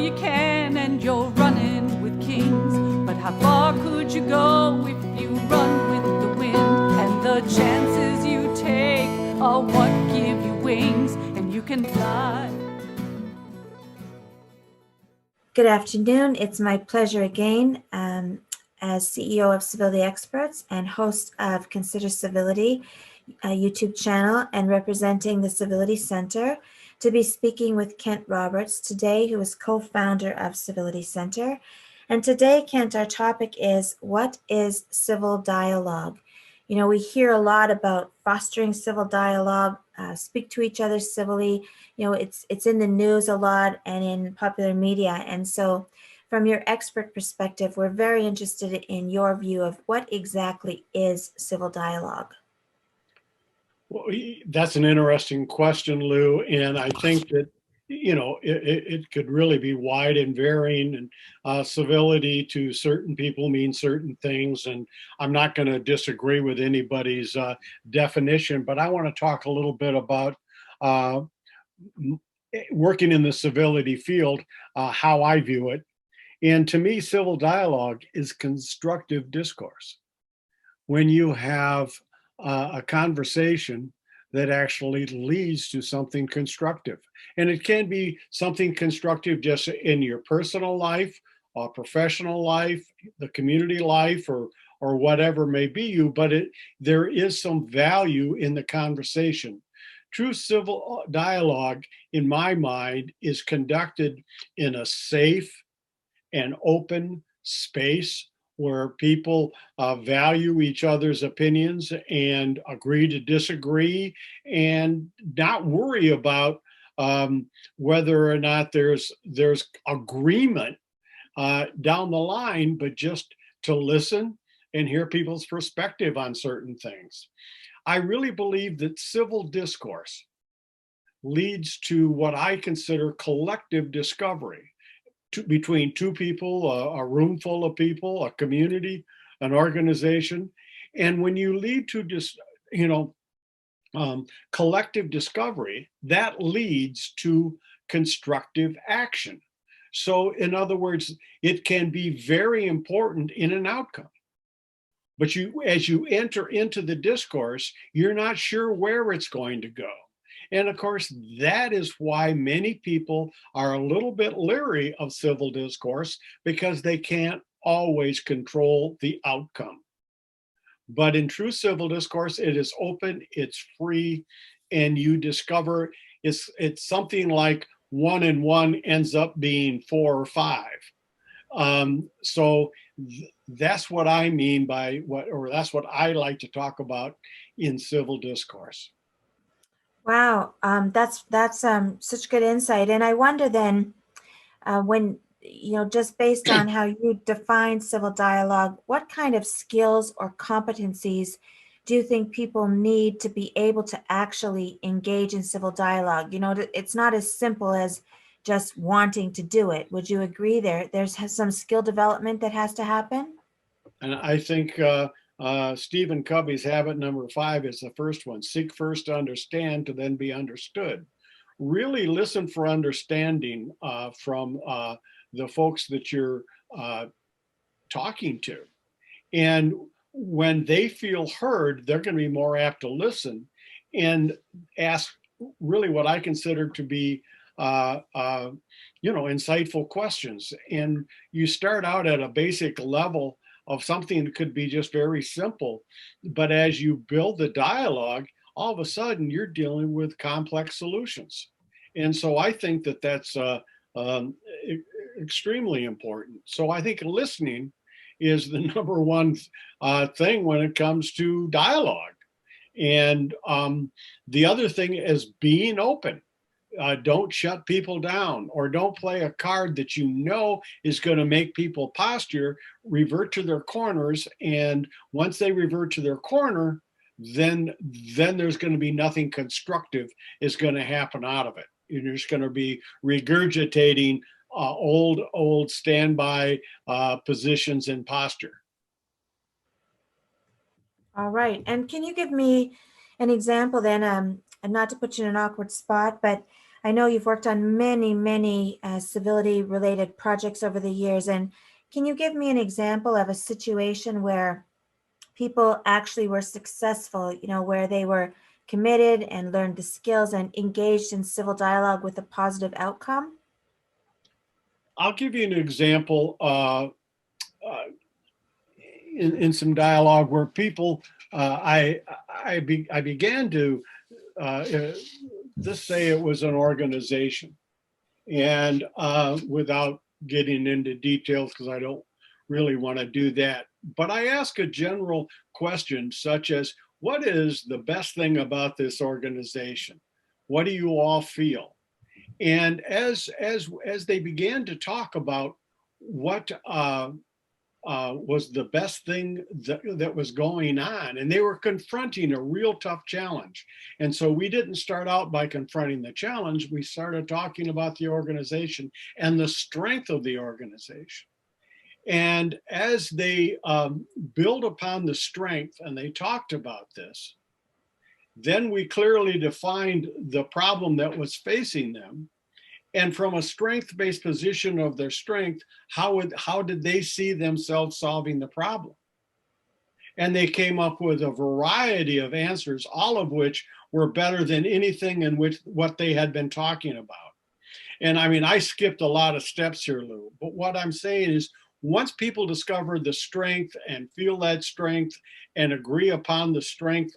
you can and you're running with kings. But how far could you go if you run with the wind? And the chances you take are what give you wings, and you can fly. Good afternoon. It's my pleasure again as CEO of Civility Experts and host of Consider Civility, a YouTube channel, and representing the Civility Center, to be speaking with Kent Roberts today, who is co-founder of Civility Center. And today, Kent, our topic is, what is civil dialogue? You know, we hear a lot about fostering civil dialogue, speak to each other civilly. You know, it's in the news a lot and in popular media. And so from your expert perspective, we're very interested in your view of what exactly is civil dialogue. Well, that's an interesting question, Lou. And I think that, you know, it could really be wide and varying. And civility to certain people means certain things. And I'm not going to disagree with anybody's definition, but I want to talk a little bit about working in the civility field, how I view it. And to me, civil dialogue is constructive discourse. When you have a conversation that actually leads to something constructive. And it can be something constructive just in your personal life, professional life, the community life, or whatever may be you, but there is some value in the conversation. True civil dialogue, in my mind, is conducted in a safe and open space where people value each other's opinions and agree to disagree and not worry about whether or not there's agreement down the line, but just to listen and hear people's perspective on certain things. I really believe that civil discourse leads to what I consider collective discovery. Between two people, a room full of people, a community, an organization. And when you lead to just, collective discovery, that leads to constructive action. So in other words, it can be very important in an outcome. But as you enter into the discourse, you're not sure where it's going to go. And of course, that is why many people are a little bit leery of civil discourse, because they can't always control the outcome. But in true civil discourse, it is open, it's free, and you discover it's something like 1 and 1 ends up being 4 or 5. That's what I mean by that's what I like to talk about in civil discourse. Wow, that's such good insight. And I wonder then, when, just based on how you define civil dialogue, what kind of skills or competencies do you think people need to be able to actually engage in civil dialogue? You know, it's not as simple as just wanting to do it. Would you agree there's some skill development that has to happen? And I think Stephen Covey's habit number 5 is the first one. Seek first to understand, to then be understood. Really listen for understanding from the folks that you're talking to. And when they feel heard, they're going to be more apt to listen and ask really what I consider to be insightful questions. And you start out at a basic level of something that could be just very simple, but as you build the dialogue, all of a sudden you're dealing with complex solutions. And so I think that that's extremely important. So I think listening is the number one thing when it comes to dialogue. And the other thing is being open. Don't shut people down, or don't play a card that you know is going to make people posture, revert to their corners. And once they revert to their corner, then there's going to be nothing constructive is going to happen out of it. You're just going to be regurgitating old standby positions and posture. All right. And can you give me an example then, and not to put you in an awkward spot, but I know you've worked on many civility-related projects over the years, and can you give me an example of a situation where people actually were successful, where they were committed and learned the skills and engaged in civil dialogue with a positive outcome? I'll give you an example in some dialogue where people, I began to just say it was an organization, and without getting into details, because I don't really want to do that. But I ask a general question such as, what is the best thing about this organization? What do you all feel? And as they began to talk about what was the best thing that was going on, and they were confronting a real tough challenge. And so we didn't start out by confronting the challenge. We started talking about the organization and the strength of the organization. And as they build upon the strength and they talked about this, then we clearly defined the problem that was facing them. And from a strength-based position of their strength, how did they see themselves solving the problem? And they came up with a variety of answers, all of which were better than anything in which what they had been talking about. And I mean, I skipped a lot of steps here, Lou, but what I'm saying is, once people discover the strength and feel that strength and agree upon the strength,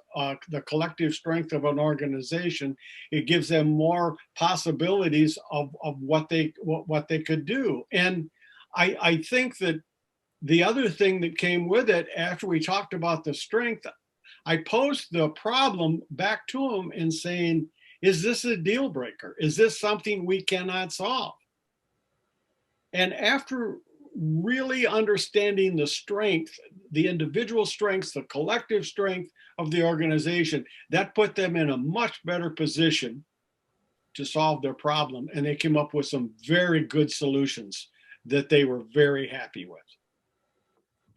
the collective strength of an organization, it gives them more possibilities of what they could do. And I think that the other thing that came with it, after we talked about the strength, I posed the problem back to them and saying, is this a deal breaker? Is this something we cannot solve? And after really understanding the strength, the individual strengths, the collective strength of the organization, that put them in a much better position to solve their problem. And they came up with some very good solutions that they were very happy with.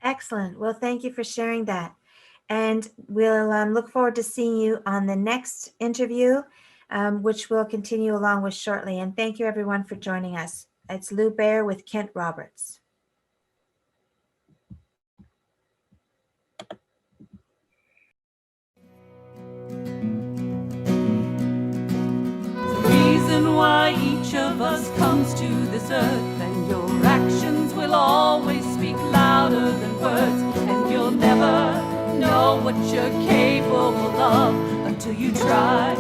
Excellent. Well, thank you for sharing that. And we'll look forward to seeing you on the next interview, which we'll continue along with shortly. And thank you everyone for joining us. It's Lou Baer with Kent Roberts. Why each of us comes to this earth, and your actions will always speak louder than words, and you'll never know what you're capable of until you try.